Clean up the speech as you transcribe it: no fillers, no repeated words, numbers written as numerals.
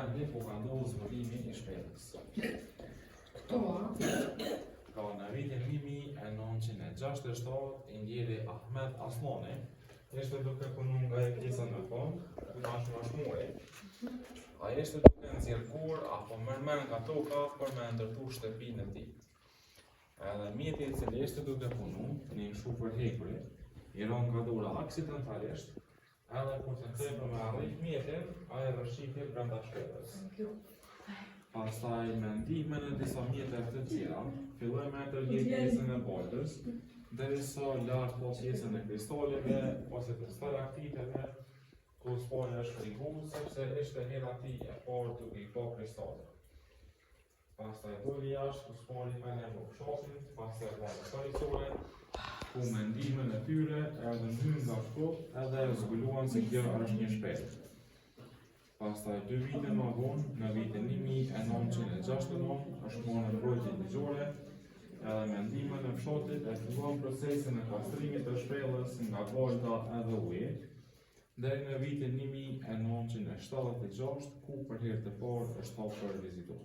vendi ku ka ndodhur zbulimi I shpellës. Ka në vitin 1967 I ndjeri Ahmet Aslani, ishte duke punu nga e pjesën në fund, ku mashmuri. A ishte duke nxjerr gur apo mërmen nga toka për me ndërtu shtëpinë e tij. Edhe mjeti I cili ishte duke punu, një shufër hekuri, I ron nga dura aksidentalisht, edhe kur të tepër me arrit mjetin, ai rrëshqiti brenda shpellës. Pastaj me ndihmën e disa mjeteve të tjera, filloi me tërheqë pjesën e boltës, derisa lart po pjesën e kristoleve ose të stalaktiteve, ku s'poni është frigu, sepse ishte hera tij e parë duke I pa kristalet. Pastaj doli jashtë, ku s'poni me ne fshatin, pastaj vajtë parisore, ku me ndihmën e tyre edhe hyn nga shkop edhe zbuluan se kjo është një shpellë. Pastaj 2 vite më vonë, në vitin 1969, është marrë mbrojtje ligjore, edhe me ndihmën e fshatit e filluan procesin e pastrimit të shpellës nga bolta edhe uji, deri në vitin 1976, ku për herë të parë është hapur për vizitor.